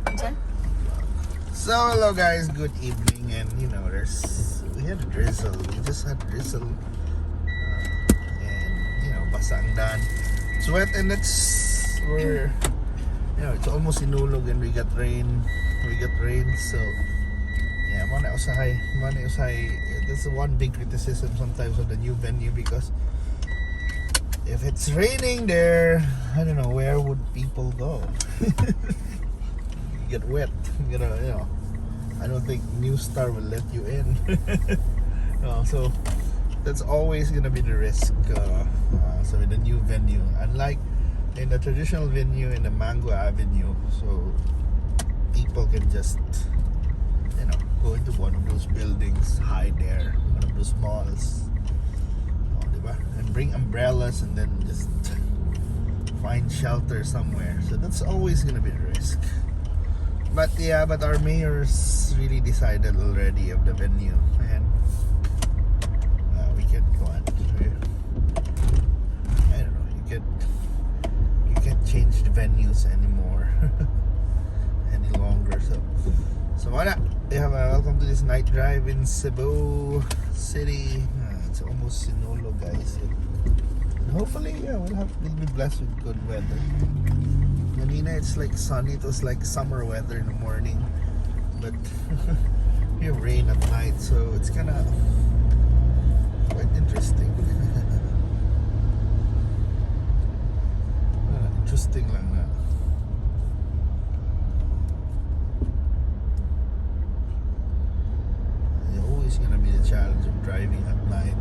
So hello guys, good evening, and we had a drizzle. We just had drizzle, and basa ang daan. It's wet, and it's almost Sinulog, and we got rain. So yeah, mana usahay. That's the one big criticism sometimes of the new venue, because if it's raining there, I don't know, where would people go? You get wet. I don't think New Star will let you in. So that's always gonna be the risk. So in the new venue, unlike in the traditional venue in the Mango Avenue, so people can just go into one of those buildings, hide there, one of those malls, diba? And bring umbrellas and then just find shelter somewhere. So that's always gonna be the risk. But our mayor's really decided already of the venue, and we can go on. I don't know. You can't change the venues anymore any longer. So wala. Welcome to this night drive in Cebu City. It's almost Sinulog, guys. And hopefully, we'll be blessed with good weather. Manila, it's like sunny. It was like summer weather in the morning, but we have rain at night, so it's kind of quite interesting. Interesting lang na. It's always gonna be the challenge of driving at night.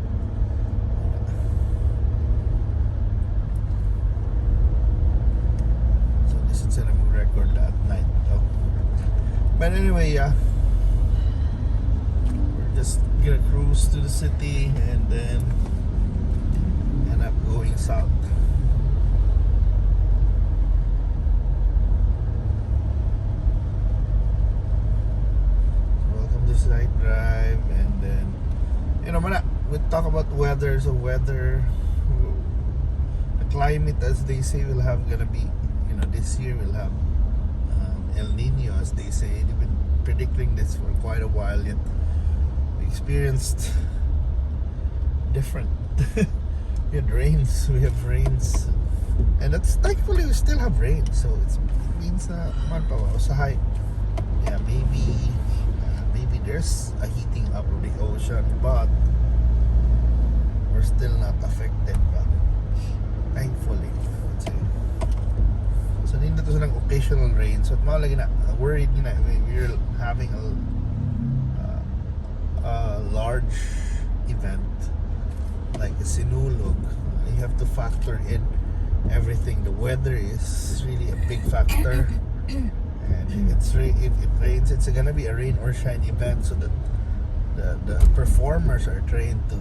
Instead of record at night. But anyway, we're just gonna cruise to the city and then end up going south. Welcome to this night drive, and then we talk about weather. So the climate, as they say, will have gonna be. This year we'll have El Nino, as they say. They've been predicting this for quite a while, yet we experienced different. We have rains, and that's thankfully we still have rain. So it means na usahay. Yeah, maybe there's a heating up of the ocean, but we're still not affected. But thankfully, I would say. So hindi to silang occasional rain. So malagi na worried we're having a large event like a Sinulog. You have to factor in everything. The weather is really a big factor, and if it rains, it's gonna be a rain or shine event. So that the performers are trained to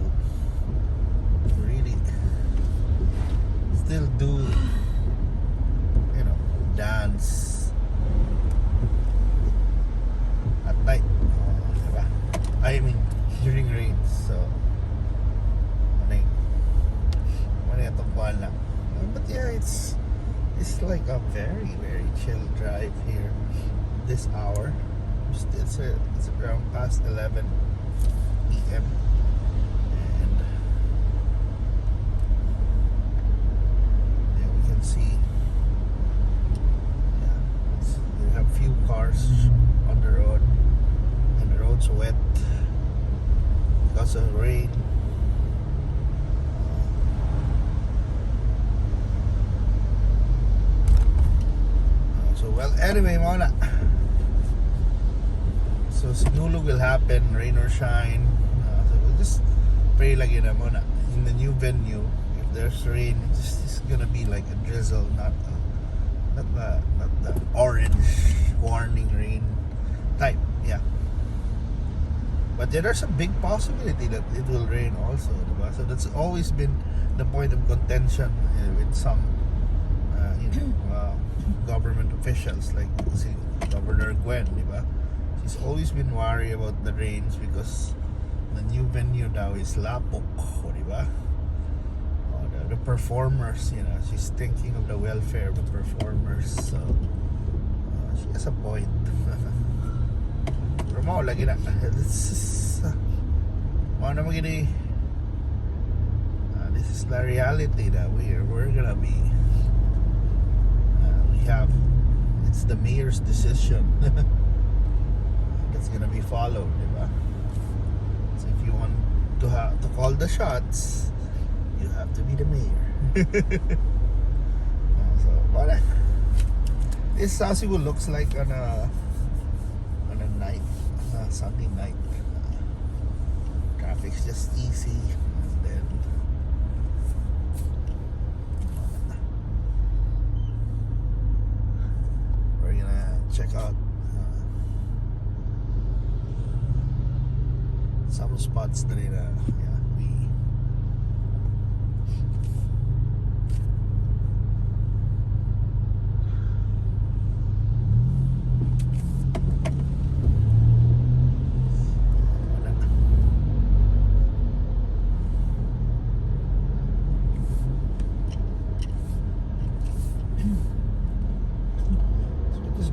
really still do dance at night, diba? I mean during rains. So lang. But yeah, it's like a very, very chill drive here this hour. It's around past 11 p.m. and yeah, we can see we have few cars on the road, and the road's wet because of rain. Well, anyway, muna. So Sinulog will happen, rain or shine. So we'll just pray lagi na muna. In the new venue, if there's rain, it's gonna be like a drizzle, not the orange warning rain type. Yeah. But there's a big possibility that it will rain also, diba? So that's always been the point of contention with some government officials, like si Governor Gwen, diba? She's always been worried about the rains because the new venue now is lapok, diba? The performers, she's thinking of the welfare of the performers. So she That's a point. Pero mo lagi na. This is the reality that we're gonna be. It's the mayor's decision that's gonna be followed, diba? So if you want to call the shots, you have to be the mayor. So, but this is how Cebu looks like on a night, Sunday night. Traffic's just easy, and then we're gonna check out some spots that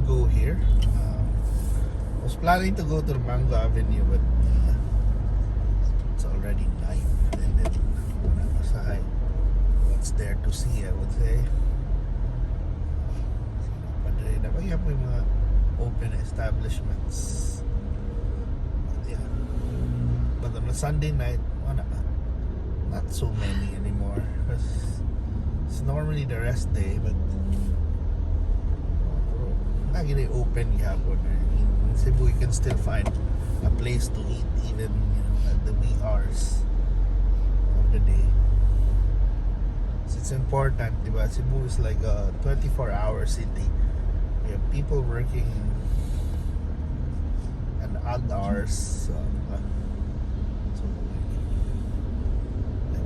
go here. I was planning to go to Mango Avenue, but it's already night, and then what's there to see, I would say. Padre na kaya po yung mga open establishments. Yeah. But on a Sunday night, not so many anymore, because it's normally the rest day, but lagi na open gihapon. In Cebu, you can still find a place to eat even at the wee hours of the day. So it's important, diba? Cebu is like a 24-hour city. We have people working at odd hours. So like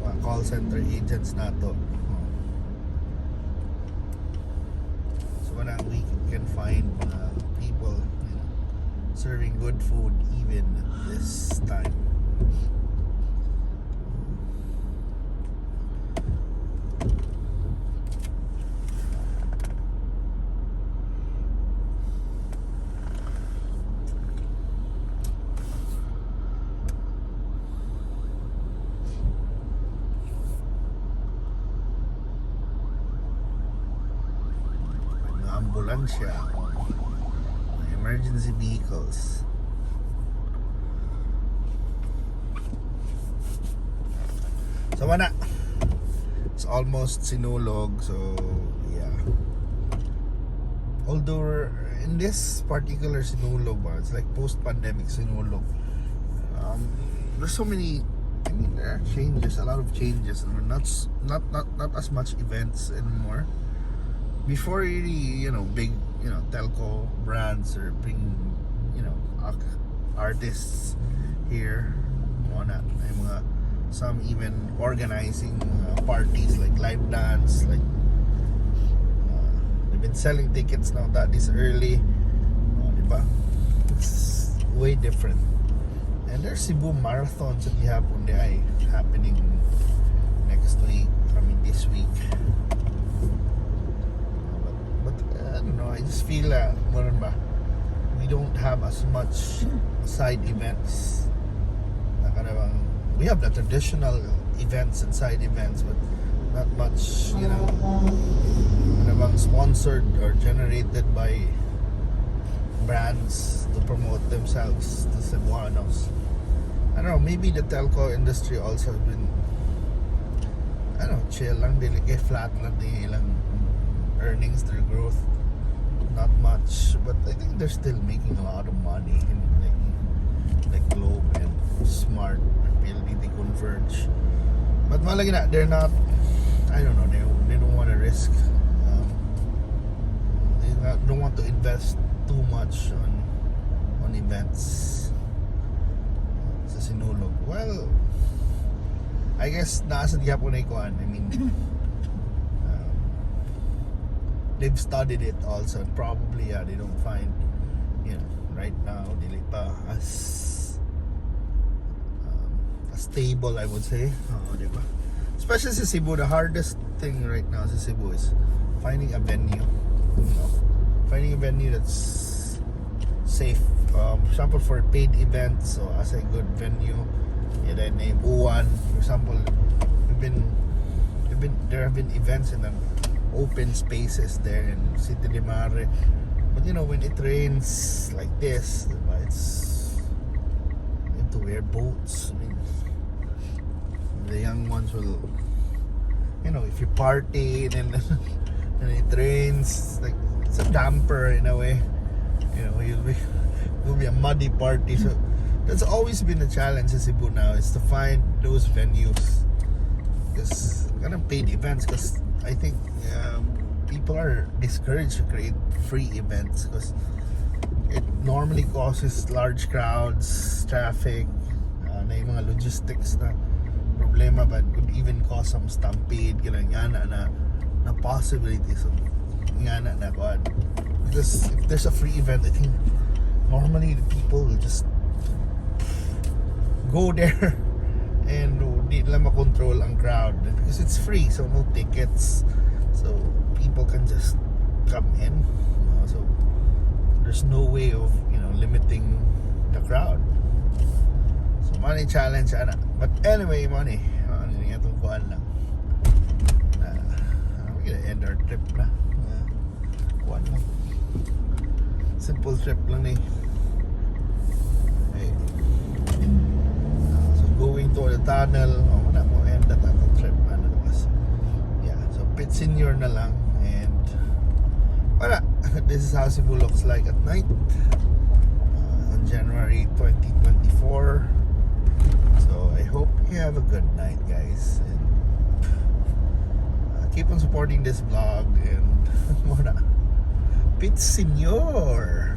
mga call center agents na to. We can find people serving good food even at this time. Ambulansya, emergency vehicles. So wala, it's almost Sinulog, so yeah. Although in this particular Sinulog, it's like post-pandemic Sinulog, there's so many, there are changes, a lot of changes, not as much events anymore. Before really, big, telco brands or bring, artists here, some even organizing parties like live dance, like they've been selling tickets now that is early, diba? It's way different. And there's Cebu marathons at gihapon ay happening next week, this week. I don't know, I just feel we don't have as much side events. We have the traditional events and side events, but not much, sponsored or generated by brands to promote themselves to Cebuanos. I don't know, maybe the telco industry also has been, chill lang, flat lang ilang earnings, their growth. Not much, but I think they're still making a lot of money in like Globe and Smart and PLDT Converge. But malagi na, they're not, I don't know, they don't want to risk, don't want to invest too much on events sa Sinulog. Well, I guess nasa di po na ikuan. They've studied it also, and probably they don't find, right now dili pa as stable, I would say. Diba? Especially sa Cebu, the hardest thing right now sa Cebu is finding a venue. Finding a venue that's safe. For example, for paid events, so as a good venue, and then name Uwan, for example, there have been events in an open spaces there in City January. But you know, when it rains like this, it's you have to wear boots. I mean, the young ones will, you know, if you party and then and it rains, like it's a damper in a way. You know, it'll be a muddy party. So that's always been a challenge in Cebu now, is to find those venues. Because kind of paid events, because I think people are discouraged to create free events because it normally causes large crowds, traffic, na yung mga logistics na problema, but could even cause some stampede, nga na possibilities of nga na kuan. Because if there's a free event, I think normally the people will just go there and di nila makontrol ang crowd because it's free, so no tickets, so people can just come in, so there's no way of, you know, limiting the crowd. So money challenge ana, but anyway, money ano yung itong kuan lang we're gonna end our trip na kuan lang, simple trip lang eh. Okay. So going to the tunnel, wala mo end that atong trip ano was. Yeah, so pit Senyor na lang, and wala. This is how Cebu looks like at night on January 2024. So I hope you have a good night, guys, and keep on supporting this vlog, and wala. Pit Senyor.